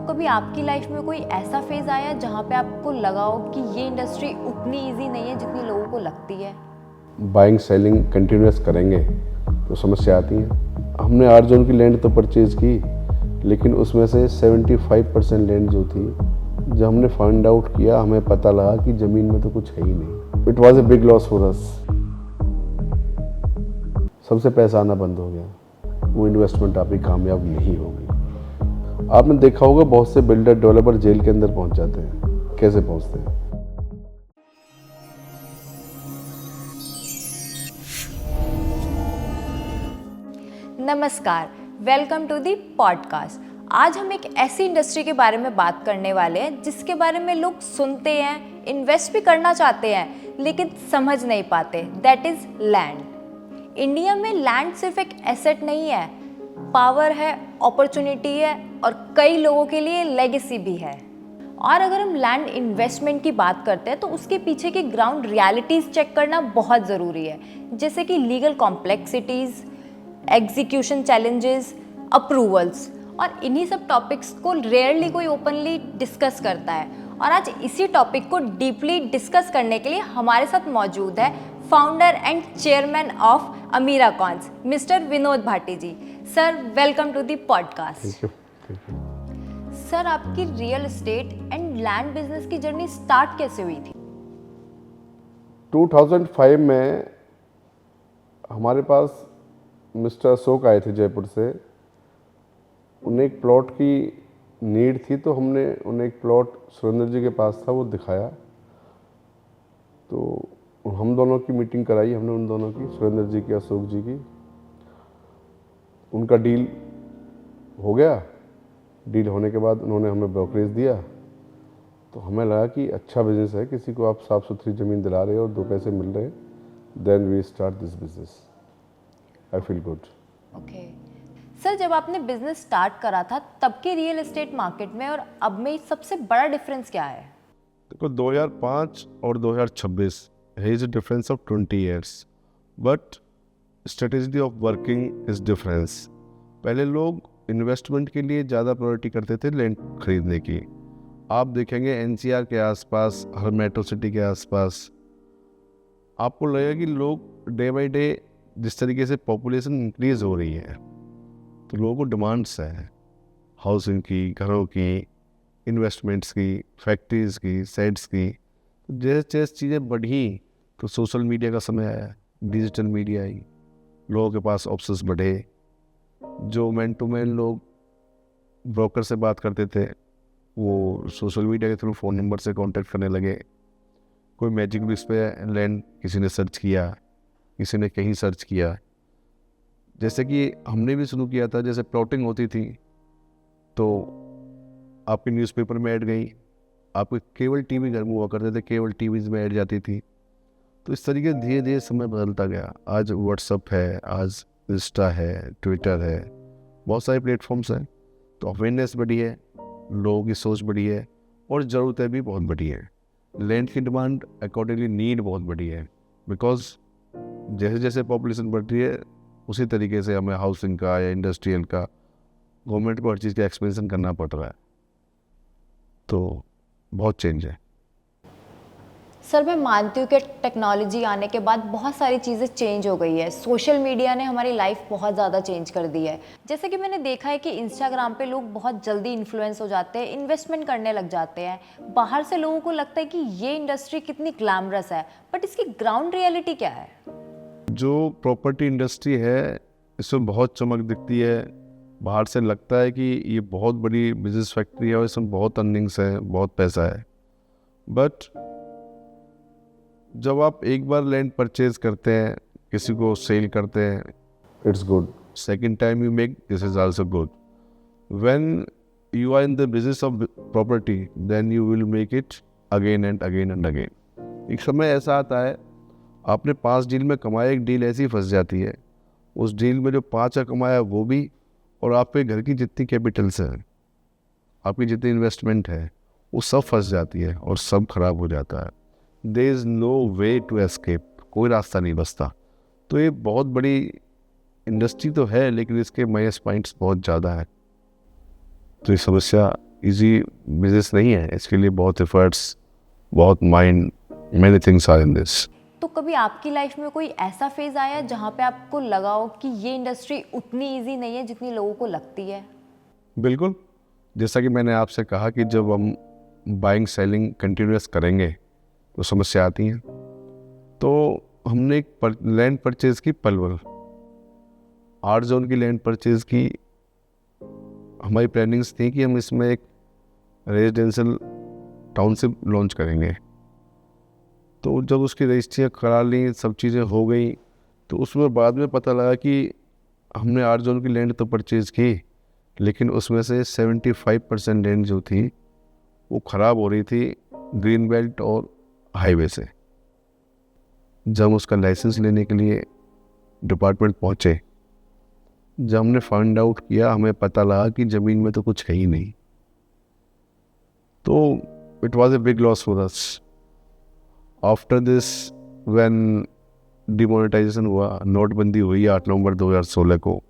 कभी आपकी लाइफ में कोई ऐसा फेज आया जहाँ पे आपको लगा हो कि ये इंडस्ट्री उतनी इजी नहीं है जितनी लोगों को लगती है? बाइंग सेलिंग कंटिन्यूस करेंगे तो समस्या आती है। हमने 8 जोन की लैंड तो परचेज की, लेकिन उसमें से 75% लैंड जो थी, जब हमने फाइंड आउट किया हमें पता लगा कि ज़मीन में तो कुछ है ही नहीं। It was a big loss for us. सबसे पैसा आना बंद हो गया, वो इन्वेस्टमेंट आपकी कामयाब नहीं होगी। आपने देखा होगा बहुत से बिल्डर डेवलपर जेल के अंदर पहुंच जाते हैं। कैसे पहुंचते हैं? नमस्कार, वेलकम टू दी पॉडकास्ट। आज हम एक ऐसी इंडस्ट्री के बारे में बात करने वाले हैं जिसके बारे में लोग सुनते हैं, इन्वेस्ट भी करना चाहते हैं, लेकिन समझ नहीं पाते। That is land. इंडिया में लैंड सिर्फ एक एसेट नहीं है, पावर है, अपॉर्चुनिटी है और कई लोगों के लिए लेगेसी भी है। और अगर हम लैंड इन्वेस्टमेंट की बात करते हैं तो उसके पीछे की ग्राउंड रियलिटीज़ चेक करना बहुत ज़रूरी है, जैसे कि legal complexities, execution challenges, approvals. और इन्हीं सब टॉपिक्स को रेयरली कोई ओपनली डिस्कस करता है। और आज इसी टॉपिक को डीपली डिस्कस करने के लिए हमारे साथ मौजूद है founder and chairman of Amira Cons, mister Vinod Bhati ji. Sir, welcome to the podcast. Sir, आपकी real estate and land business की जर्नी स्टार्ट कैसे हुई थी? 2005 में हमारे पास मिस्टर अशोक आए थे जयपुर से। उन्हें एक प्लॉट की नीड थी, तो हमने उन्हें एक प्लॉट सुरेंद्र जी के पास था, वो दिखाया। तो हम दोनों की मीटिंग कराई हमने, उन दोनों की, सुरेंद्र जी की, अशोक जी की। उनका डील हो गया। डील होने के बाद उन्होंने हमें ब्रोकरेज दिया, तो हमें लगा कि अच्छा बिजनेस है, किसी को आप साफ़ सुथरी ज़मीन दिला रहे हो और 2 पैसे मिल रहे हैं। Then we start this business. I feel good. Okay sir, जब आपने बिजनेस स्टार्ट करा था तब के रियल एस्टेट मार्केट में और अब में सबसे बड़ा डिफरेंस क्या है? देखो, 2005 और 2026 है is a difference of 20 years, but strategy of working is difference. पहले लोग इन्वेस्टमेंट के लिए ज़्यादा प्रायोरिटी करते थे लैंड खरीदने की। आप देखेंगे एनसीआर के आसपास, हर मेट्रो सिटी के आसपास आपको लगेगा कि लोग डे बाई डे जिस तरीके से पॉपुलेशन इंक्रीज हो रही है, तो लोगों को डिमांड्स है हाउसिंग की, घरों की, इन्वेस्टमेंट्स की, फैक्ट्रीज़ की, सेट्स की। तो जैसे जैसे चीज़ें बढ़ी तो सोशल मीडिया का समय आया, डिजिटल मीडिया आई, लोगों के पास ऑप्शंस बढ़े। जो मैन टू मैन लोग ब्रोकर से बात करते थे, वो सोशल मीडिया के थ्रू फ़ोन नंबर से कांटेक्ट करने लगे। कोई मैजिक ब्रिक्स पे लैंड किसी ने सर्च किया, किसी ने कहीं सर्च किया। जैसे कि हमने भी शुरू किया था, जैसे प्लॉटिंग होती थी तो आपके न्यूज़पेपर में ऐड गई, आपके केबल टीवी घर में हुआ करते थे, केबल टीवीज़ में ऐड जाती थी। तो इस तरीके धीरे धीरे समय बदलता गया। आज व्हाट्सअप है, आज इंस्टा है, ट्विटर है, बहुत सारे प्लेटफॉर्म्स हैं। तो अवेयरनेस बढ़ी है, लोगों की सोच बढ़ी है और ज़रूरतें भी बहुत बढ़ी है। लैंड की डिमांड अकॉर्डिंगली नीड बहुत बढ़ी है, बिकॉज जैसे जैसे पॉपुलेशन बढ़ रही है उसी तरीके से हमें हाउसिंग का या इंडस्ट्रियल का, गवर्नमेंट को हर चीज़ का एक्सपेंशन करना पड़ रहा है। तो बहुत चेंज है। सर, मैं मानती हूँ कि टेक्नोलॉजी आने के बाद बहुत सारी चीज़ें चेंज हो गई है। सोशल मीडिया ने हमारी लाइफ बहुत ज़्यादा चेंज कर दी है। जैसे कि मैंने देखा है कि इंस्टाग्राम पे लोग बहुत जल्दी इन्फ्लुएंस हो जाते हैं, इन्वेस्टमेंट करने लग जाते हैं। बाहर से लोगों को लगता है कि ये इंडस्ट्री कितनी ग्लैमरस है, बट इसकी ग्राउंड रियलिटी क्या है? जो प्रॉपर्टी इंडस्ट्री है, इसमें बहुत चमक दिखती है। बाहर से लगता है कि ये बहुत बड़ी बिजनेस फैक्ट्री है और इसमें बहुत अर्निंग्स है, बहुत पैसा है। बट जब आप एक बार लैंड परचेज करते हैं, किसी को सेल करते हैं, it's good. Second time you make, this is also good. When you are in the business of property, then you will make it again and again and again. एक समय ऐसा आता है, आपने 5 डील में कमाया, एक डील ऐसी फंस जाती है, उस डील में जो 5 का कमाया वो भी, और आपके घर की जितनी कैपिटल्स है, आपकी जितनी इन्वेस्टमेंट है, वो सब फंस जाती है और सब खराब हो जाता है। There is no way to escape, कोई रास्ता नहीं बचता। तो ये बहुत बड़ी इंडस्ट्री तो है, लेकिन इसके माइनस पॉइंट्स बहुत ज़्यादा है। तो ये समस्या इजी बिजनेस नहीं है, इसके लिए बहुत एफर्ट्स, बहुत mind, many things are in this. तो कभी आपकी लाइफ में कोई ऐसा फेज आया जहाँ पे आपको लगा हो कि ये इंडस्ट्री उतनी इजी नहीं है जितनी लोगों को लगती है? बिल्कुल, जैसा कि मैंने आपसे कहा कि जब हम बाइंग सेलिंग कंटिन्यूस करेंगे तो समस्या आती हैं। तो हमने एक लैंड परचेज की पलवल, 8 जोन की लैंड परचेज की। हमारी प्लानिंग्स थी कि हम इसमें एक रेजिडेंशियल टाउनशिप लॉन्च करेंगे। तो जब उसकी रजिस्ट्रियाँ करा ली, सब चीज़ें हो गई, तो उसमें बाद में पता लगा कि हमने 8 जोन की लैंड तो परचेज़ की, लेकिन उसमें से 75% लैंड जो थी वो ख़राब हो रही थी ग्रीन बेल्ट और हाईवे से। जब हम उसका लाइसेंस लेने के लिए डिपार्टमेंट पहुँचे, जब हमने फाइंड आउट किया, हमें पता लगा कि ज़मीन में तो कुछ है ही नहीं। तो it was a big loss for us. After this when demonetisation हुआ, नोटबंदी हुई 8 नवंबर 2016 को,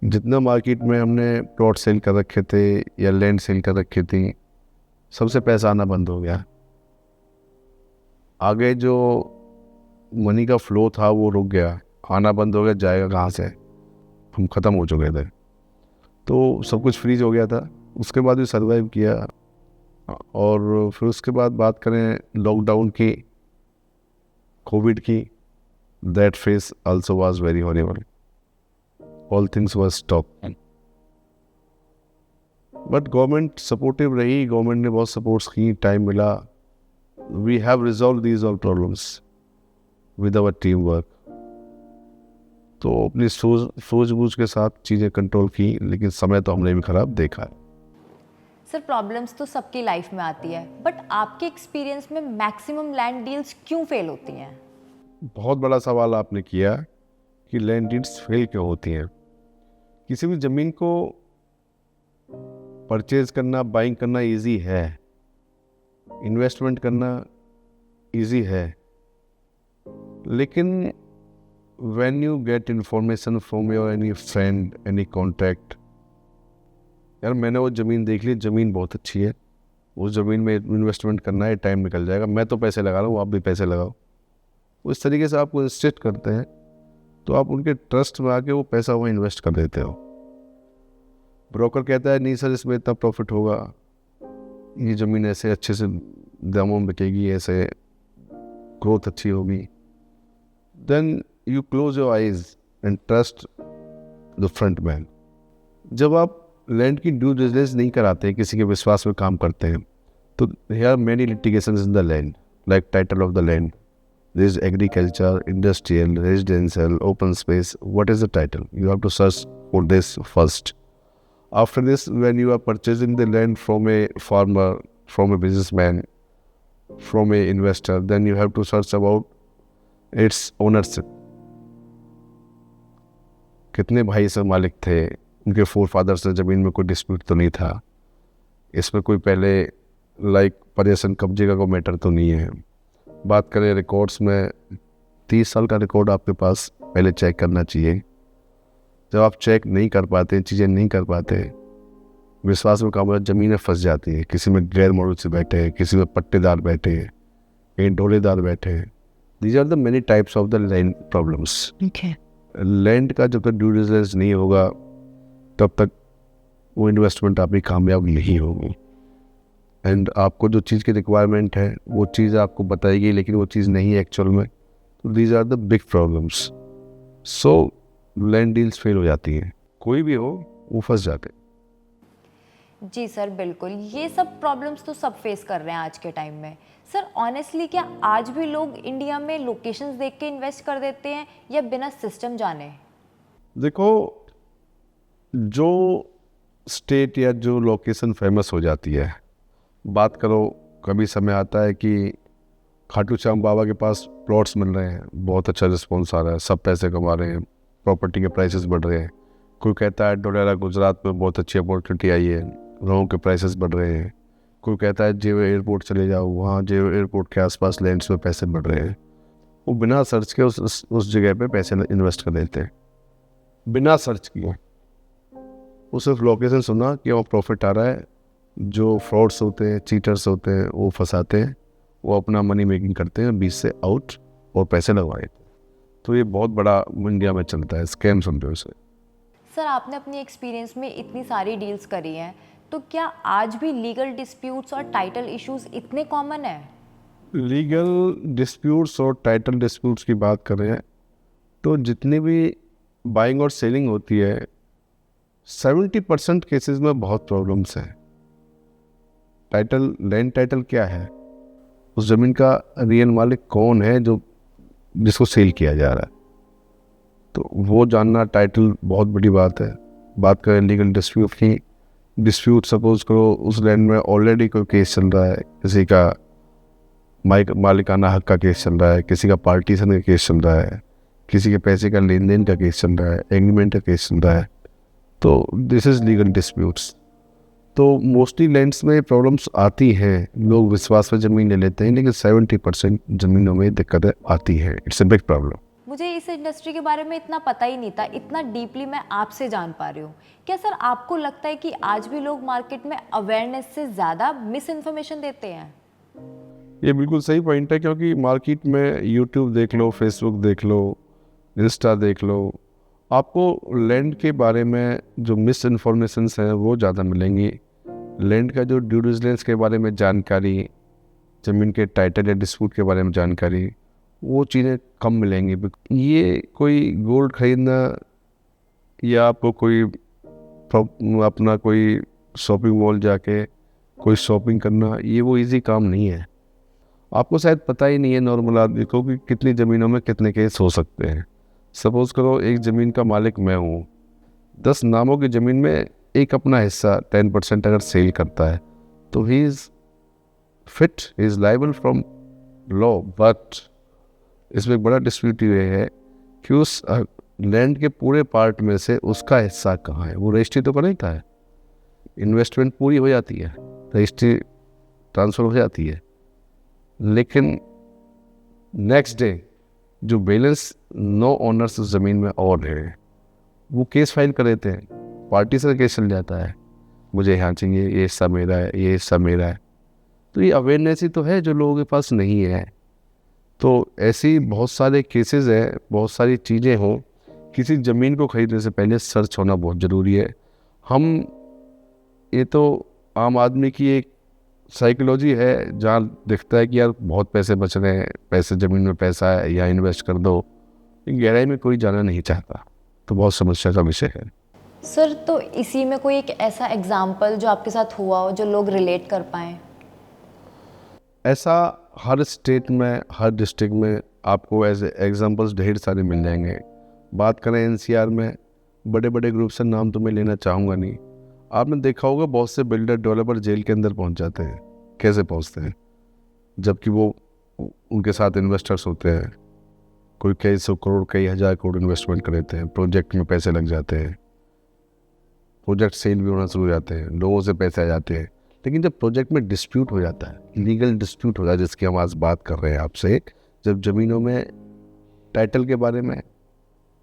जितना मार्केट में हमने प्लॉट सेल कर रखे थे या लैंड सेल कर रखी थी, सबसे पैसा आना बंद हो गया। आगे जो मनी का फ्लो था वो रुक गया, आना बंद हो गया, जाएगा कहाँ से, हम ख़त्म हो चुके थे। तो सब कुछ फ्रीज हो गया था। उसके बाद भी सर्वाइव किया। और फिर उसके बाद बात करें लॉकडाउन की, कोविड की, that face also was very horrible. All things were stop, but government supportive रही, गवर्नमेंट ने बहुत सपोर्ट्स की, टाइम मिला। We have resolve these all problems with our team work. तो अपनी सूझबूझ के साथ चीज़ें कंट्रोल की, लेकिन समय तो हमने भी खराब देखा है। सर, प्रॉब्लम्स तो सबकी लाइफ में आती है, बट आपके एक्सपीरियंस में मैक्सिमम लैंड डील्स क्यों फेल होती हैं? बहुत बड़ा सवाल आपने किया कि लैंड डील्स फेल क्यों होती हैं। किसी भी ज़मीन को परचेज करना, बाइंग करना इजी है, इन्वेस्टमेंट करना इजी है, लेकिन when you get information from your any friend, any contact, यार मैंने वो ज़मीन देख ली, ज़मीन बहुत अच्छी है, उस ज़मीन में इन्वेस्टमेंट करना है, टाइम निकल जाएगा, मैं तो पैसे लगा रहा हूँ, आप भी पैसे लगाओ। उस तरीके से आपको इंस्टेट करते हैं, तो आप उनके ट्रस्ट में आके वो पैसा वहाँ इन्वेस्ट कर देते हो। ब्रोकर कहता है नहीं सर इसमें इतना प्रॉफिट होगा, ये ज़मीन ऐसे अच्छे से दामों में बिकेगी, ऐसे ग्रोथ अच्छी होगी। Then you close your eyes and trust the front man. जब आप लैंड की ड्यू डिलिजेंस नहीं कराते, किसी के विश्वास में काम करते हैं, तो here are many litigations in the land, like title of the land, there is agriculture, industrial, residential, open space. What is the title? You have to search for this first. After this, when you are purchasing the land from a farmer, from a businessman, from a investor, then you have to search about its ownership. कितने भाई से मालिक थे, उनके four father से ज़मीन में कोई डिस्प्यूट तो नहीं था, इसमें कोई पहले लाइक पर्यसन कब्जे का कोई मैटर तो नहीं है। बात करें रिकॉर्ड्स में, 30 साल का रिकॉर्ड आपके पास पहले चेक करना चाहिए। जब आप चेक नहीं कर पाते, चीज़ें नहीं कर पाते, विश्वास में काम, ज़मीनें फंस जाती है। किसी में गैर मौजूद से बैठे हैं, किसी में पट्टेदार बैठे हैं, कहीं ढोलेदार बैठे हैं। These are the many types of the land problems. Land का जब तक ड्यू डिलिजेंस नहीं होगा, तब तक वो इन्वेस्टमेंट आपकी कामयाब नहीं होगी। एंड आपको जो चीज़ की रिक्वायरमेंट है वो चीज़ आपको बताएगी, लेकिन वो चीज़ नहीं है एक्चुअल में। तो these are the big problems. So land deals fail हो जाती हैं, कोई भी हो वो फंस जाते हैं। जी सर, बिल्कुल, ये सब प्रॉब्लम्स तो सब फेस कर रहे हैं आज के टाइम में। सर ऑनेस्टली क्या आज भी लोग इंडिया में लोकेशंस देख के इन्वेस्ट कर देते हैं या बिना सिस्टम जाने? देखो, जो स्टेट या जो लोकेशन फेमस हो जाती है, बात करो, कभी समय आता है कि खाटू श्याम बाबा के पास प्लॉट्स मिल रहे हैं, बहुत अच्छा रिस्पॉन्स आ रहा है, सब पैसे कमा रहे हैं, प्रॉपर्टी के प्राइसेस बढ़ रहे हैं। कोई कहता है डोडेरा गुजरात में बहुत अच्छी अपॉर्चुनिटी आई है, लोगों के प्राइसेस बढ़ रहे हैं। कोई कहता है जेव एयरपोर्ट चले जाओ, वहाँ जेव एयरपोर्ट के आसपास लैंड्स में पैसे बढ़ रहे हैं। वो बिना सर्च के उस जगह पे पैसे इन्वेस्ट कर देते हैं, बिना सर्च किए। वो सिर्फ लोकेशन सुना कि वहाँ प्रॉफिट आ रहा है, जो फ्रॉड्स होते हैं, चीटर्स होते हैं, वो फंसाते हैं, वो अपना मनी मेकिंग करते हैं, बीच से आउट और पैसे लगवाए। तो ये बहुत बड़ा इंडिया में चलता है, स्कैम समझो इसे। सर आपने अपनी एक्सपीरियंस में इतनी सारी डील्स करी हैं, तो क्या आज भी लीगल डिस्प्यूट्स और टाइटल इश्यूज इतने कॉमन है? लीगल डिस्प्यूट्स और टाइटल डिस्प्यूट्स की बात करें तो जितनी भी बाइंग और सेलिंग होती है 70% केसेस में बहुत प्रॉब्लम्स हैं। टाइटल, लैंड टाइटल क्या है, उस ज़मीन का रियल मालिक कौन है जो जिसको सेल किया जा रहा है, तो वो जानना टाइटल बहुत बड़ी बात है। बात करें लीगल डिस्प्यूट की, डिस्प्यूट सपोज करो उस लैंड में ऑलरेडी कोई केस चल रहा है, किसी का मालिकाना हक का केस चल रहा है, किसी का पार्टीशन का केस चल रहा है, किसी के पैसे का लेन देन का केस चल रहा है, एग्रीमेंट का केस चल रहा है, तो दिस इज़ लीगल डिस्प्यूट्स। तो मोस्टली लैंड्स में प्रॉब्लम्स आती हैं, लोग विश्वास में ज़मीन ले लेते हैं, लेकिन 70% ज़मीनों में दिक्कतें आती हैं। It's a big problem. मुझे इस इंडस्ट्री के बारे में इतना पता ही नहीं था, इतना डीपली मैं आपसे जान पा रही हूँ। क्या सर आपको लगता है कि आज भी लोग मार्केट में अवेयरनेस से ज़्यादा मिस इन्फॉर्मेशन देते हैं? ये बिल्कुल सही पॉइंट है, क्योंकि मार्केट में यूट्यूब देख लो, फेसबुक देख लो, इंस्टा देख लो, आपको लैंड के बारे में जो मिस इन्फॉर्मेशंस हैं वो ज़्यादा मिलेंगी। लैंड का जो ड्यू डिलिजेंस के बारे में जानकारी, ज़मीन के टाइटल या डिस्प्यूट के बारे में जानकारी, वो चीज़ें कम मिलेंगी। ये कोई गोल्ड खरीदना या आपको कोई अपना कोई शॉपिंग मॉल जाके कोई शॉपिंग करना, ये वो इजी काम नहीं है। आपको शायद पता ही नहीं है नॉर्मल आदमी को कि कितनी ज़मीनों में कितने केस हो सकते हैं। सपोज़ करो एक ज़मीन का मालिक मैं हूँ, 10 नामों की ज़मीन में एक अपना हिस्सा 10% अगर सेल करता है तो he is fit, he is liable from law. But इसमें एक बड़ा डिस्प्यूट ये है कि उस लैंड के पूरे पार्ट में से उसका हिस्सा कहाँ है, वो रजिस्ट्री तो करता है, इन्वेस्टमेंट पूरी हो जाती है, रजिस्ट्री ट्रांसफ़र हो जाती है, लेकिन नेक्स्ट डे जो बैलेंस 9 ओनर्स उस ज़मीन में और है, वो केस फाइल कर देते हैं, पार्टी से केस चल जाता है, मुझे यहाँ चाहिए, ये हिस्सा मेरा है, ये हिस्सा मेरा है। तो ये अवेयरनेस ही तो है जो लोगों के पास नहीं है। तो ऐसी बहुत सारे केसेस हैं, बहुत सारी चीज़ें हों, किसी ज़मीन को खरीदने से पहले सर्च होना बहुत ज़रूरी है। ये तो आम आदमी की एक साइकोलॉजी है, जहाँ दिखता है कि यार बहुत पैसे बच रहे हैं, पैसे ज़मीन में पैसा है, या इन्वेस्ट कर दो, गहराई में कोई जाना नहीं चाहता। तो बहुत समस्या का विषय है। सर तो इसी में कोई एक ऐसा एग्जाम्पल जो आपके साथ हुआ हो जो लोग रिलेट कर पाएँ? ऐसा हर स्टेट में, हर डिस्ट्रिक्ट में आपको ऐसे एग्जांपल्स ढेर सारे मिल जाएंगे। बात करें एनसीआर में, बड़े बड़े ग्रुप से नाम तो मैं लेना चाहूँगा नहीं, आपने देखा होगा बहुत से बिल्डर डेवलपर जेल के अंदर पहुंच जाते हैं। कैसे पहुंचते हैं? जबकि वो उनके साथ इन्वेस्टर्स होते हैं, कोई कई सौ करोड़, कई हज़ार करोड़ इन्वेस्टमेंट कर देते हैं, प्रोजेक्ट में पैसे लग जाते हैं, प्रोजेक्ट सेल भी होना शुरू हो जाते हैं, लोगों से पैसे आ जाते हैं। लेकिन जब प्रोजेक्ट में डिस्प्यूट हो जाता है, लीगल डिस्प्यूट हो जाता है, जिसकी हम आज बात कर रहे हैं आपसे, जब ज़मीनों में टाइटल के बारे में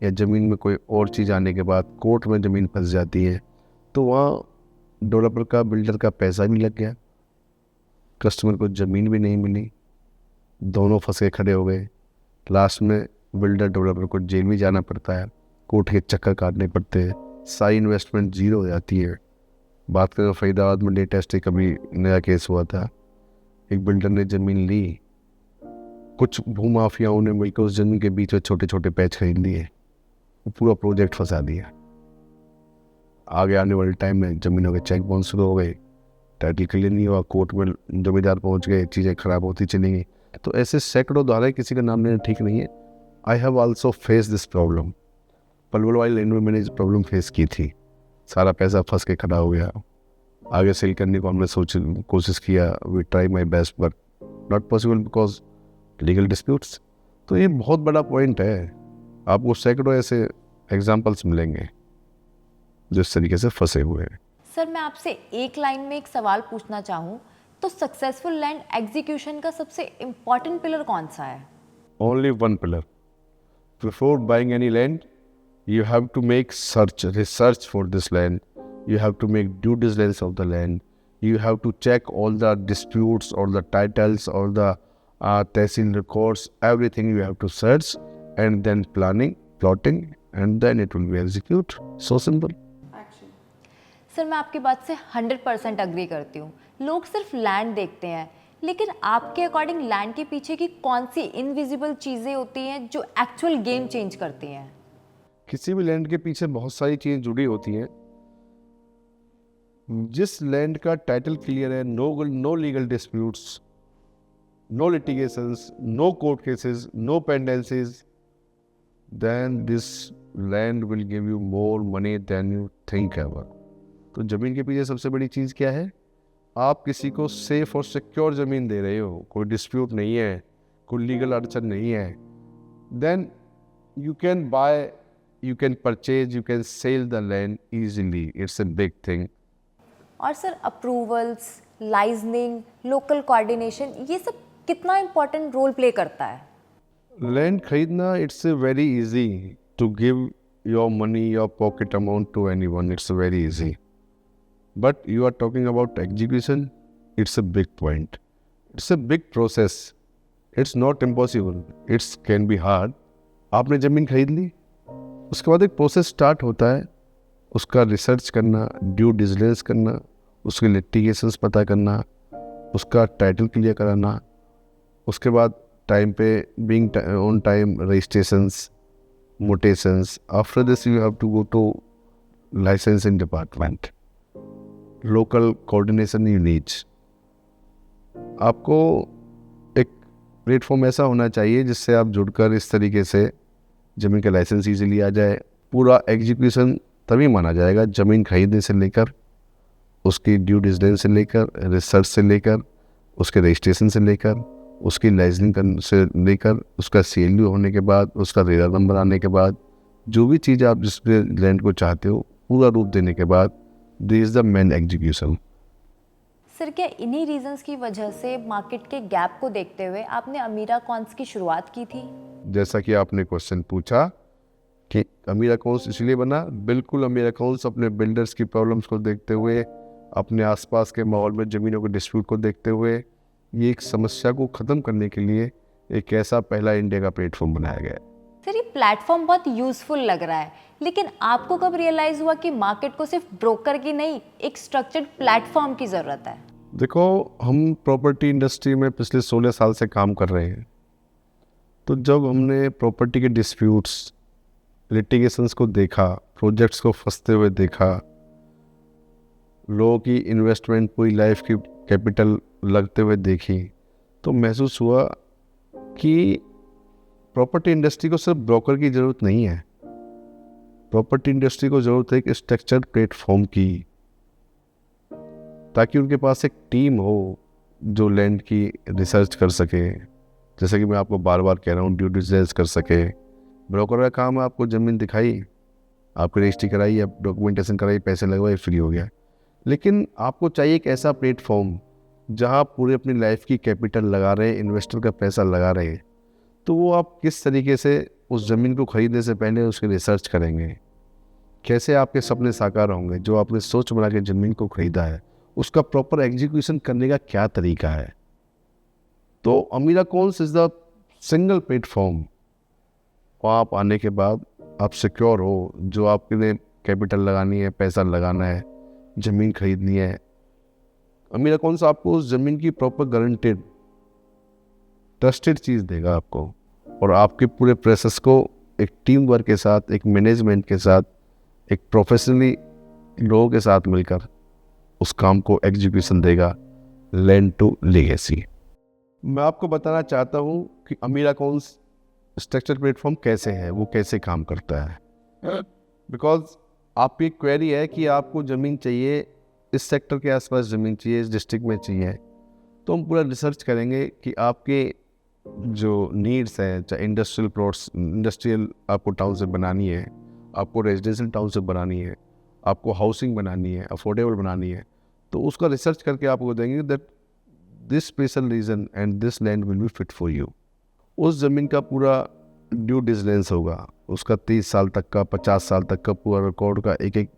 या ज़मीन में कोई और चीज़ आने के बाद कोर्ट में ज़मीन फंस जाती है, तो वहाँ डेवलपर का, बिल्डर का पैसा भी लग गया, कस्टमर को ज़मीन भी नहीं मिली, दोनों फंस के खड़े हो गए। लास्ट में बिल्डर डेवलपर को जेल भी जाना पड़ता है, कोर्ट के चक्कर काटने पड़ते हैं, सारी इन्वेस्टमेंट जीरो हो जाती है। बात करें फरीदाबाद में लेटेस्ट एक अभी नया केस हुआ था, एक बिल्डर ने ज़मीन ली, कुछ भूमाफियाओं ने मिलकर उस ज़मीन के बीच में छोटे छोटे पैच खरीद लिए, पूरा प्रोजेक्ट फंसा दिया। आगे आने वाले टाइम में ज़मीनों के चेक बाउंस शुरू हो गए, टाइटल क्लियर नहीं हुआ, कोर्ट में जमींदार पहुंच गए, चीज़ें खराब होती चली गई। तो ऐसे सैकड़ों उदाहरण, किसी का नाम लेना ठीक नहीं है। I have also face this problem. Palwal वाली लैंड में मैंने इस प्रॉब्लम फेस की थी, सारा पैसा फंस के खड़ा हो गया। आगे सेल करने को हमने कोशिश किया, we try my best, but not possible because legal disputes. तो ये बहुत बड़ा पॉइंट है, आपको सैकड़ों ऐसे एग्जाम्पल्स मिलेंगे जिस तरीके से फंसे हुए हैं। सर मैं आपसे एक लाइन में एक सवाल पूछना चाहूँ तो सक्सेसफुल लैंड एग्जीक्यूशन का सबसे इम्पॉर्टेंट पिलर कौन सा है? Only one pillar. Before buying any land, you have to make research for this land. you have to make due diligence of the land, you have to check all the disputes or the titles or the tehsil records, everything you have to search, and then plotting, and then it will be executed. So simple. Sir मैं आपकी बात से 100% agree करती हूँ। लोग सिर्फ land देखते हैं, लेकिन आपके अकॉर्डिंग लैंड के पीछे की कौन सी इनविजिबल चीज़ें होती हैं जो एक्चुअल गेम चेंज करती हैं? किसी भी लैंड के पीछे बहुत सारी चीज़ें जुड़ी होती हैं। जिस लैंड का टाइटल क्लियर है, no legal disputes, no litigations, no court cases, no pendencies, then this land will give you more money than you think ever. तो ज़मीन के पीछे सबसे बड़ी चीज़ क्या है? आप किसी को सेफ और सिक्योर ज़मीन दे रहे हो, कोई डिस्प्यूट नहीं है, कोई लीगल अड़चन नहीं है, then you can buy, you can purchase, you can sell the land easily. It's a big thing. और sir approvals, liaisoning, local coordination, ये सब कितना इम्पोर्टेंट रोल प्ले करता है? लैंड खरीदना, it's very easy to give your money, your pocket amount to anyone. It's very easy. But you are talking about execution, it's a big point. It's a big process. It's not impossible. It can be hard. आपने ज़मीन खरीद ली, उसके बाद एक process start होता है, उसका research करना, ड्यू डिलिजेंस करना, उसके लिटिगेशंस पता करना, उसका टाइटल क्लियर कराना, उसके बाद टाइम पे being on time registrations, mutations. After this you have to go to licensing department. Local coordination you need. आपको एक प्लेटफॉर्म ऐसा होना चाहिए जिससे आप जुड़कर इस तरीके से ज़मीन का लाइसेंस इजीली आ जाए. पूरा एग्जीक्यूशन तभी माना जाएगा, ज़मीन खरीदने से लेकर, उसकी ड्यू डिलिजेंस से लेकर, रिसर्च से लेकर, उसके रजिस्ट्रेशन से लेकर, उसकी लाइसेंसिंग से लेकर, उसका CLU होने के बाद, उसका रेरा नंबर आने के बाद, जो भी चीज़ आप जिस लैंड को चाहते हो पूरा रूप देने के बाद, this is the main execution. Sir क्या इन्हीं रीजंस की वजह से मार्केट के गैप को देखते हुए आपने अमीरा कॉन्स की शुरुआत की थी? जैसा कि आपने क्वेश्चन पूछा कि अमीरा कॉन्स इसलिए बना, बिल्कुल अमीरा कॉन्स अपने बिल्डर्स की प्रॉब्लम्स को देखते हुए, अपने आसपास के माहौल में ज़मीनों के डिस्प्यूट को देखते हुए, ये एक समस्या को ख़त्म करने के लिए एक ऐसा पहला इंडिया का प्लेटफॉर्म बनाया गया है. सर ये प्लेटफॉर्म बहुत यूजफुल लग रहा है, लेकिन आपको कब रियलाइज हुआ कि मार्केट को सिर्फ ब्रोकर की नहीं, एक स्ट्रक्चर्ड प्लेटफॉर्म की ज़रूरत है? देखो, हम प्रॉपर्टी इंडस्ट्री में पिछले 16 साल से काम कर रहे हैं. तो जब हमने प्रॉपर्टी के डिस्प्यूट्स, लिटिगेशंस को देखा, प्रोजेक्ट्स को फंसते हुए देखा, लोगों की इन्वेस्टमेंट पूरी लाइफ की कैपिटल लगते हुए देखी, तो महसूस हुआ कि प्रॉपर्टी इंडस्ट्री को सिर्फ ब्रोकर की ज़रूरत नहीं है. प्रॉपर्टी इंडस्ट्री को ज़रूरत है एक स्ट्रक्चर्ड प्लेटफॉर्म की, ताकि उनके पास एक टीम हो जो लैंड की रिसर्च कर सके. जैसे कि मैं आपको बार बार कह रहा हूँ, ड्यू डिलिजेंस कर सके. ब्रोकर का काम है आपको ज़मीन दिखाई, आपकी रजिस्ट्री कराई, आप डॉक्यूमेंटेशन कराई, पैसे लगवाए, फ्री हो गया. लेकिन आपको चाहिए एक ऐसा प्लेटफॉर्म जहाँ पूरे अपनी लाइफ की कैपिटल लगा रहे हैं, इन्वेस्टर का पैसा लगा रहे हैं. तो वो आप किस तरीके से उस ज़मीन को ख़रीदने से पहले उसकी रिसर्च करेंगे, कैसे आपके सपने साकार होंगे, जो आपने सोच बना के ज़मीन को ख़रीदा है उसका प्रॉपर एग्जीक्यूशन करने का क्या तरीका है. तो Amira Cons is the single platform. वहाँ आप आने के बाद आप सिक्योर हो, जो आपके लिए कैपिटल लगानी है, पैसा लगाना है, ज़मीन खरीदनी है. अमीरा कॉन्स आपको उस ज़मीन की प्रॉपर गारंटेड ट्रस्टेड चीज़ देगा आपको, और आपके पूरे प्रोसेस को एक टीम वर्क के साथ, एक मैनेजमेंट के साथ, एक प्रोफेशनली लोगों के साथ मिलकर उस काम को एग्जीक्यूशन देगा. Land to legacy. मैं आपको बताना चाहता हूँ कि अमीरा कॉन्स स्ट्रक्चर प्लेटफॉर्म कैसे है, वो कैसे काम करता है. बिकॉज आपकी क्वेरी है कि आपको ज़मीन चाहिए, इस सेक्टर के आसपास ज़मीन चाहिए, इस डिस्ट्रिक्ट में चाहिए, तो हम पूरा रिसर्च करेंगे कि आपके जो नीड्स हैं, चाहे इंडस्ट्रियल प्लॉट्स, इंडस्ट्रियल आपको टाउनशिप बनानी है, आपको रेजिडेंशियल टाउनशिप बनानी है, आपको हाउसिंग बनानी है, अफोर्डेबल बनानी है, तो उसका रिसर्च करके आपको देंगे that this special reason and this land will be fit for you. उस ज़मीन का पूरा ड्यू डिलिजेंस होगा, उसका 30 साल तक का, 50 साल तक का पूरा रिकॉर्ड का एक एक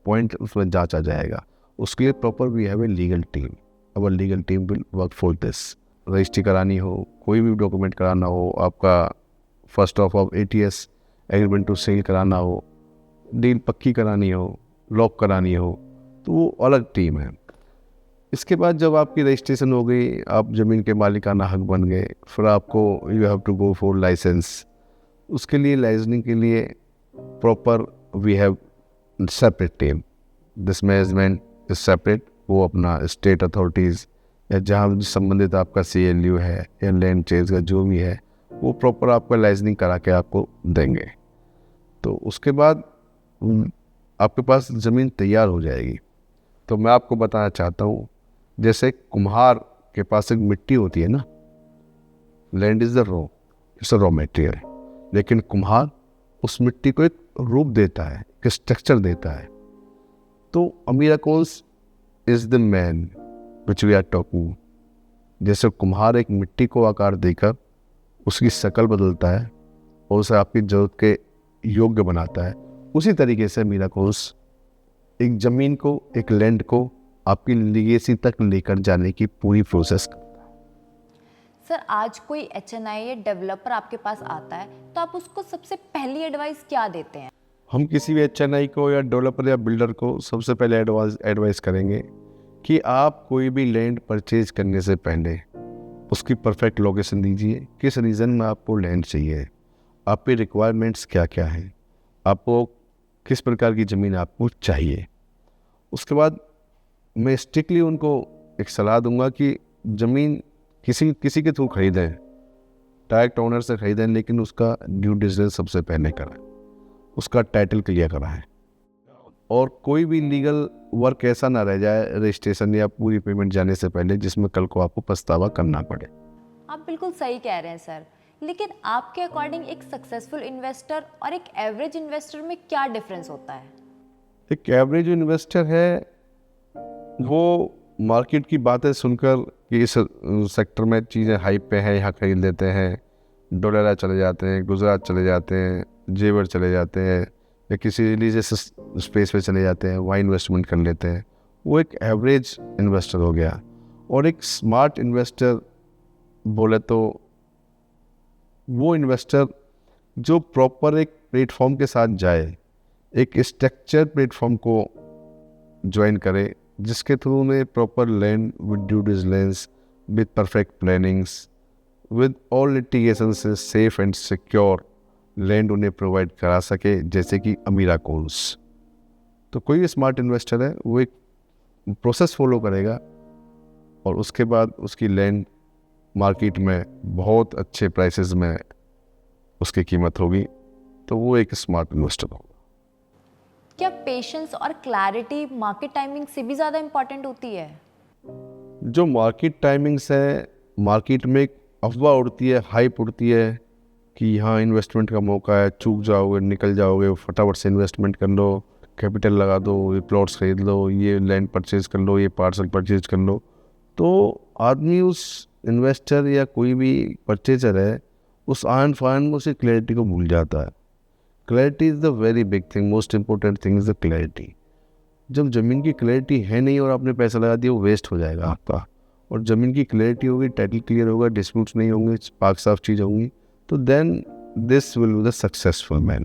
पॉइंट उसमें जांचा जाएगा। उसके लिए proper we have a legal team, our legal team will work for this. Registry करानी हो, कोई भी डॉक्यूमेंट कराना हो, आपका first of ATS agreement to sell कराना हो, डील पक्की करानी हो, लॉक करानी हो, तो वो अलग टीम है। इसके बाद जब आपकी रजिस्ट्रेशन हो गई, आप ज़मीन के मालिकाना हक बन गए, फिर आपको you have to go for licence. उसके लिए लाइसेंसिंग के लिए proper we have separate team, this management is separate. वो अपना स्टेट अथॉरिटीज़ या जहाँ संबंधित आपका CLU है या लैंड चेंज का जो भी है, वो प्रॉपर आपका लाइसेंसिंग करा के आपको देंगे। तो उसके बाद आपके पास ज़मीन तैयार हो जाएगी। तो मैं आपको बताना चाहता हूँ, जैसे कुम्हार के पास एक मिट्टी होती है ना, land is the raw, it's a raw material, लेकिन कुम्हार उस मिट्टी को एक रूप देता है, एक स्ट्रक्चर देता है। तो Amira Cons is the man which we are talking. जैसे कुम्हार एक मिट्टी को आकार देकर उसकी शक्ल बदलता है और उसे आपकी जरूरत के योग्य बनाता है, उसी तरीके से अमीरा कोल्स एक ज़मीन को, एक लैंड को आपकी लीगेसी तक लेकर जाने की पूरी प्रोसेस। सर, आज कोई HNI या डेवलपर आपके पास आता है तो आप उसको सबसे पहली एडवाइस क्या देते हैं? हम किसी भी HNI को या डेवलपर या बिल्डर को सबसे पहले एडवाइस करेंगे कि आप कोई भी लैंड परचेज करने से पहले उसकी परफेक्ट लोकेशन दीजिए, किस रीज़न में आपको लैंड चाहिए, आपकी रिक्वायरमेंट्स क्या क्या हैं, आपको किस प्रकार की ज़मीन आपको चाहिए। उसके बाद मैं स्ट्रिक्टली उनको एक सलाह दूंगा कि ज़मीन किसी के थ्रू खरीदें, डायरेक्ट ओनर से खरीदें, लेकिन उसका ड्यू डिलिजेंस सबसे पहले कराएं, उसका टाइटल क्लियर कराएं, और कोई भी लीगल वर्क ऐसा ना रह जाए रजिस्ट्रेशन या पूरी पेमेंट जाने से पहले जिसमें कल को आपको पछतावा करना पड़े। आप बिल्कुल सही कह रहे हैं सर, लेकिन आपके अकॉर्डिंग एक सक्सेसफुल इन्वेस्टर और एक एवरेज इन्वेस्टर में क्या डिफरेंस होता है? एक एवरेज इन्वेस्टर है, वो मार्केट की बातें सुनकर कि इस सेक्टर में चीज़ें हाइप पे हैं, यहाँ खरीद लेते हैं, डोलेरा चले जाते हैं, गुजरात चले जाते हैं, जेवर चले जाते हैं, या किसी रिलीजियस स्पेस पे चले जाते हैं, वहाँ इन्वेस्टमेंट कर लेते हैं। वो एक एवरेज इन्वेस्टर हो गया। और एक स्मार्ट इन्वेस्टर बोले तो वो इन्वेस्टर जो प्रॉपर एक प्लेटफॉर्म के साथ जाए, एक स्ट्रक्चर प्लेटफॉर्म को ज्वाइन करे, जिसके थ्रू उन्हें proper land with due diligence, with perfect plannings, with all litigation से सेफ एंड सिक्योर लैंड उन्हें प्रोवाइड करा सके, जैसे कि अमीरा कोल्स। तो कोई भी स्मार्ट इन्वेस्टर है वो एक प्रोसेस फॉलो करेगा और उसके बाद उसकी लैंड मार्केट में बहुत अच्छे प्राइसेस में उसकी कीमत होगी, तो वो एक स्मार्ट इन्वेस्टर होगा। क्या पेशेंस और क्लैरिटी मार्केट टाइमिंग से भी ज़्यादा इम्पोर्टेंट होती है? जो मार्केट टाइमिंग्स है, मार्केट में एक अफवाह उड़ती है, हाइप उड़ती है कि यहाँ इन्वेस्टमेंट का मौका है, चूक जाओगे, निकल जाओगे, फटाफट से इन्वेस्टमेंट कर लो, कैपिटल लगा दो, ये प्लॉट्स खरीद लो, ये लैंड परचेज कर लो, ये पार्सल परचेज कर लो। तो आदमी उस इन्वेस्टर या कोई भी परचेजर है, उस आन फान में उसे क्लैरिटी को भूल जाता है। Clarity is the very big thing, most important thing is the clarity. जब ज़मीन की क्लैरिटी है नहीं और आपने पैसा लगा दिया, वो वेस्ट हो जाएगा आपका। और ज़मीन की क्लैरिटी होगी, टाइटल क्लियर होगा, डिस्प्यूट्स नहीं होंगे, पाक साफ चीज़ होंगी, तो then this will be the successful man.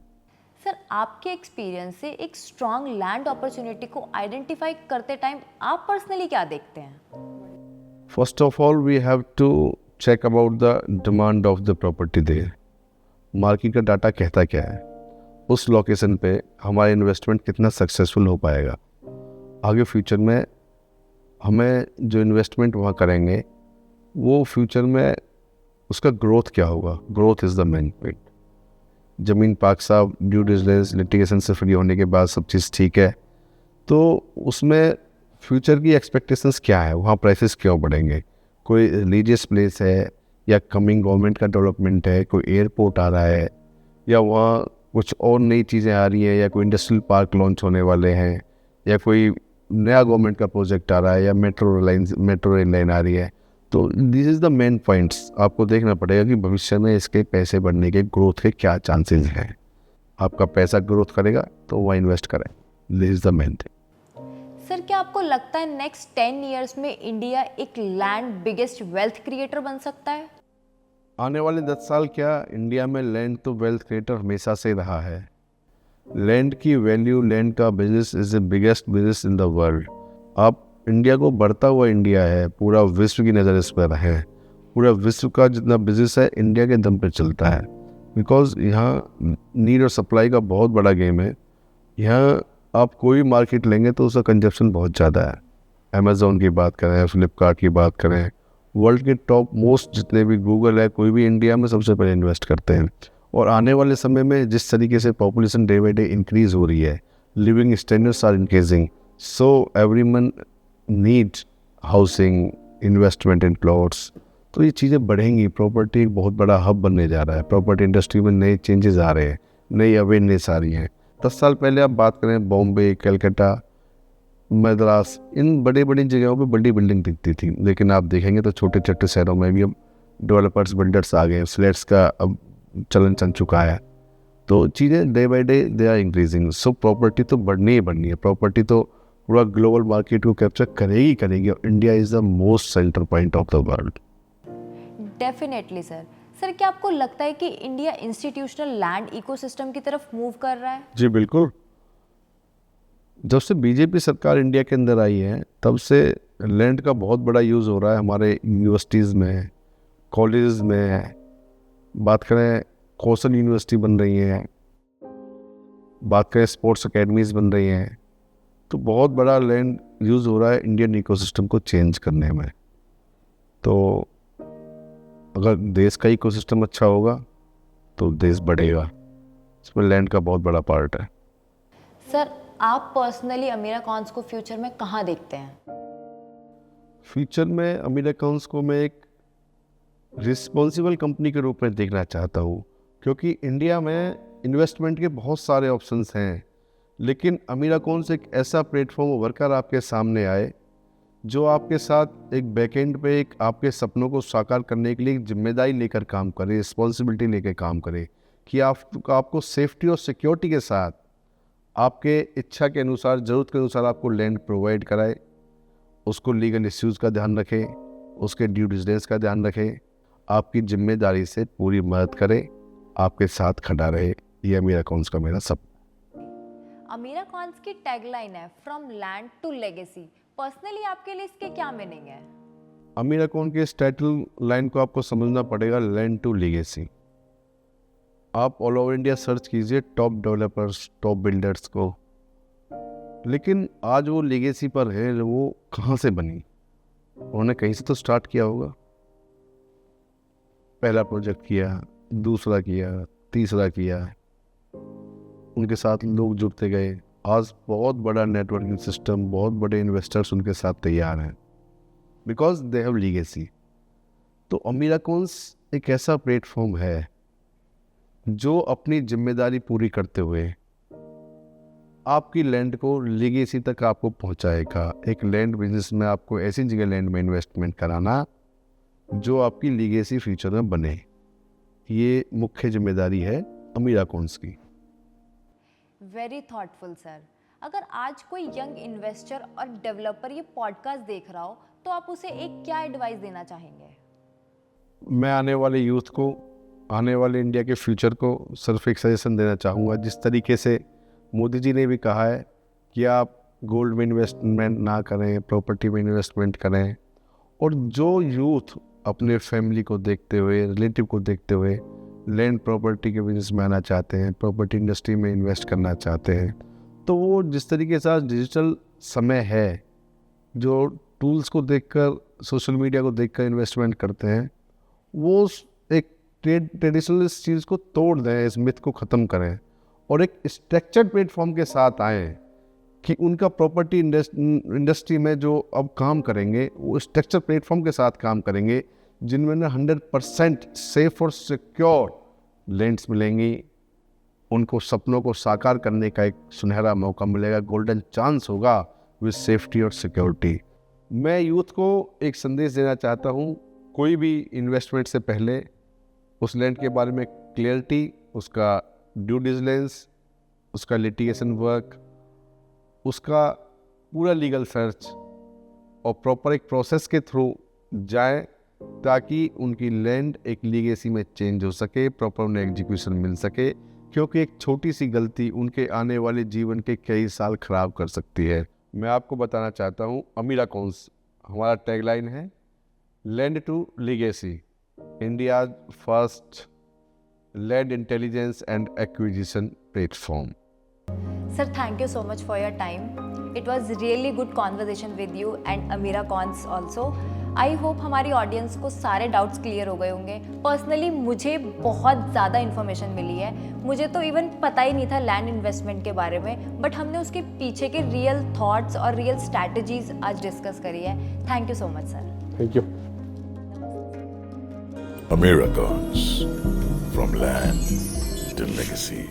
Sir, आपके एक्सपीरियंस से एक स्ट्रॉन्ग लैंड अपॉर्चुनिटी को आइडेंटिफाई करते टाइम आप पर्सनली क्या देखते हैं? First of all we have to check about the demand of the property there. Market का डाटा कहता क्या है, उस लोकेशन पे हमारा इन्वेस्टमेंट कितना सक्सेसफुल हो पाएगा, आगे फ्यूचर में हमें जो इन्वेस्टमेंट वहाँ करेंगे वो फ्यूचर में उसका ग्रोथ क्या होगा। Growth is the main point. ज़मीन पाक साहब, ड्यू डिलिजेंस, लिटिगेशन से फ्री होने के बाद सब चीज़ ठीक है, तो उसमें फ्यूचर की एक्सपेक्टेशंस क्या है, वहाँ प्राइसेस क्यों बढ़ेंगे, कोई रिलीजियस प्लेस है या कमिंग गवर्नमेंट का डेवलपमेंट है, कोई एयरपोर्ट आ रहा है, या वहाँ कुछ और नई चीज़ें आ रही हैं, या कोई इंडस्ट्रियल पार्क लॉन्च होने वाले हैं, या कोई नया गवर्नमेंट का प्रोजेक्ट आ रहा है, या मेट्रो रेल लाइन आ रही है। तो this is the main points. आपको देखना पड़ेगा कि भविष्य में इसके पैसे बढ़ने के, ग्रोथ के क्या चांसेस हैं। आपका पैसा ग्रोथ करेगा तो वह इन्वेस्ट करें। This is the main thing. Sir क्या आपको लगता है नेक्स्ट 10 इयर्स में इंडिया एक लैंड बिगेस्ट वेल्थ क्रिएटर बन सकता है? आने वाले 10 साल क्या, इंडिया में लैंड तो वेल्थ क्रिएटर हमेशा से रहा है। लैंड की वैल्यू, लैंड का business is the biggest business in the world. आप इंडिया को बढ़ता हुआ इंडिया है, पूरा विश्व की नज़र इस पर है। पूरा विश्व का जितना बिजनेस है इंडिया के दम पे चलता है, बिकॉज यहाँ नीड और सप्लाई का बहुत बड़ा गेम है। यहाँ आप कोई मार्केट लेंगे तो उसका कंजप्शन बहुत ज़्यादा है। अमेज़ॉन की बात करें, फ्लिपकार्ट की बात करें, वर्ल्ड के टॉप मोस्ट जितने भी, गूगल है, कोई भी इंडिया में सबसे पहले इन्वेस्ट करते हैं। और आने वाले समय में जिस तरीके से population day by day increase हो रही है, living standards are increasing, so everyone need housing, investment in plots, तो ये चीज़ें बढ़ेंगी। प्रॉपर्टी एक बहुत बड़ा हब बनने जा रहा है। प्रॉपर्टी इंडस्ट्री में नए चेंजेस आ रहे हैं, नई अवेयरनेस आ रही है। 10 साल पहले आप बात करें, बॉम्बे, कलकत्ता, मद्रास, इन बड़ी बड़ी जगहों पे बड़ी बिल्डिंग दिखती थी, लेकिन आप देखेंगे तो छोटे छोटे शहरों में भी अब डेवलपर्स, बिल्डर्स आ गए, फ्लैट्स का अब चलन चल चुका है। तो चीज़ें day by day they are increasing. So property तो बढ़नी ही बढ़नी है। प्रॉपर्टी तो पूरा ग्लोबल मार्केट को कैप्चर करेगी और India is the most centre point of the world. Definitely sir. Sir क्या आपको लगता है कि इंडिया इंस्टीट्यूशनल लैंड इकोसिस्टम की तरफ मूव कर रहा है? जी बिल्कुल। जब से बीजेपी सरकार इंडिया के अंदर आई है तब से लैंड का बहुत बड़ा यूज़ हो रहा है हमारे यूनिवर्सिटीज़ में, कॉलेज में। बात करें, कौशल यूनिवर्सिटी बन रही है, बात करें स्पोर्ट्स अकेडमीज़ बन रही हैं। तो बहुत बड़ा लैंड यूज़ हो रहा है इंडियन इकोसिस्टम को चेंज करने में। तो अगर देश का इकोसिस्टम अच्छा होगा तो देश बढ़ेगा, इसमें लैंड का बहुत बड़ा पार्ट है। सर आप पर्सनली अमीरा कॉन्स को फ्यूचर में कहाँ देखते हैं? फ्यूचर में अमीरा कॉन्स को मैं एक रिस्पॉन्सिबल कंपनी के रूप में देखना चाहता हूँ, क्योंकि इंडिया में इन्वेस्टमेंट के बहुत सारे ऑप्शंस हैं, लेकिन अमीरा कॉन्स एक ऐसा प्लेटफॉर्म उभर कर आपके सामने आए जो आपके साथ एक बैकएंड पे एक आपके सपनों को साकार करने के लिए एक जिम्मेदारी लेकर काम करे, रिस्पॉन्सिबिलिटी लेकर काम करे, कि आपको सेफ्टी और सिक्योरिटी के साथ आपके इच्छा के अनुसार, ज़रूरत के अनुसार आपको लैंड प्रोवाइड कराए, उसको लीगल इश्यूज़ का ध्यान रखे, उसके ड्यू डिलिजेंस का ध्यान रखे, आपकी जिम्मेदारी से पूरी मदद करे, आपके साथ खड़ा रहे। ये अमीरा कॉन्स का मेरा सब। अमीरा कॉन्स की टैगलाइन है from land to legacy. Personally आपके लिए इसके क्या मीनिंग है? अमीरा कॉन्स के इस टाइटल लाइन को आपको समझना पड़ेगा, लैंड टू लीगेसी। आप ऑल ओवर इंडिया सर्च कीजिए टॉप डेवलपर्स, टॉप बिल्डर्स को, लेकिन आज वो लीगेसी पर है, वो कहाँ से बनी? उन्होंने कहीं से तो स्टार्ट किया होगा। पहला प्रोजेक्ट किया, दूसरा किया, तीसरा किया, उनके साथ लोग जुड़ते गए। आज बहुत बड़ा नेटवर्किंग सिस्टम, बहुत बड़े इन्वेस्टर्स उनके साथ तैयार हैं, बिकॉज दे हैव लीगेसी। तो अमीरा कॉन्स एक ऐसा प्लेटफॉर्म है जो अपनी जिम्मेदारी पूरी करते हुए आपकी लैंड को लीगेसी तक आपको पहुंचाएगा। एक लैंड बिजनेस में आपको ऐसी जगह लैंड में इन्वेस्टमेंट कराना जो आपकी लीगेसी फ्यूचर में बने, ये मुख्य जिम्मेदारी है अमीरा कॉन्स की। Very thoughtful sir. अगर आज कोई यंग इन्वेस्टर और डेवलपर ये पॉडकास्ट देख रहा हो तो आप उसे एक क्या एडवाइस देना चाहेंगे? मैं आने वाले यूथ को, आने वाले इंडिया के फ्यूचर को सिर्फ एक सजेशन देना चाहूँगा। जिस तरीके से मोदी जी ने भी कहा है कि आप गोल्ड में इन्वेस्टमेंट ना करें, प्रॉपर्टी में इन्वेस्टमेंट करें, और जो यूथ अपने फैमिली को देखते हुए, रिलेटिव को देखते हुए लैंड प्रॉपर्टी के बिजनेस में आना चाहते हैं, प्रॉपर्टी इंडस्ट्री में इन्वेस्ट करना चाहते हैं, तो वो जिस तरीके से आज डिजिटल समय है, जो टूल्स को देखकर, सोशल मीडिया को देखकर इन्वेस्टमेंट करते हैं, वो एक ट्रेडिशनल इस चीज़ को तोड़ दें, इस मिथ को ख़त्म करें और एक स्ट्रक्चर्ड प्लेटफॉर्म के साथ आएँ कि उनका प्रॉपर्टी इंडस्ट्री में जो अब काम करेंगे वो स्ट्रक्चर प्लेटफॉर्म के साथ काम करेंगे, जिनमें ना 100% सेफ और सिक्योर लैंड्स मिलेंगी। उनको सपनों को साकार करने का एक सुनहरा मौका मिलेगा, गोल्डन चांस होगा विद सेफ्टी और सिक्योरिटी। मैं यूथ को एक संदेश देना चाहता हूँ, कोई भी इन्वेस्टमेंट से पहले उस लैंड के बारे में क्लियरिटी, उसका ड्यू डिलिजेंस, उसका लिटिगेशन वर्क, उसका पूरा लीगल सर्च और प्रॉपर एक प्रोसेस के थ्रू जाए ताकि उनकी लैंड एक लीगेसी में चेंज हो सके, प्रॉपर उन्हें एग्जीक्यूशन मिल सके, क्योंकि एक छोटी सी गलती उनके आने वाले जीवन के कई साल खराब कर सकती है। मैं आपको बताना चाहता हूँ, अमीरा कॉन्स हमारा टैगलाइन है, land to legacy, India first land intelligence and acquisition platform. Sir, thank you so much for your time. It was really good conversation with you and Ameera Cons also. I hope हमारी audience को सारे doubts clear हो गए होंगे। Personally मुझे बहुत ज़्यादा information मिली है। मुझे तो इवन पता ही नहीं था लैंड इन्वेस्टमेंट के बारे में, बट हमने उसके पीछे के रियल थॉट्स और रियल स्ट्रैटेजीज आज डिस्कस करी है। Thank you so much sir. Thank you. Ameera Cons, from land to legacy.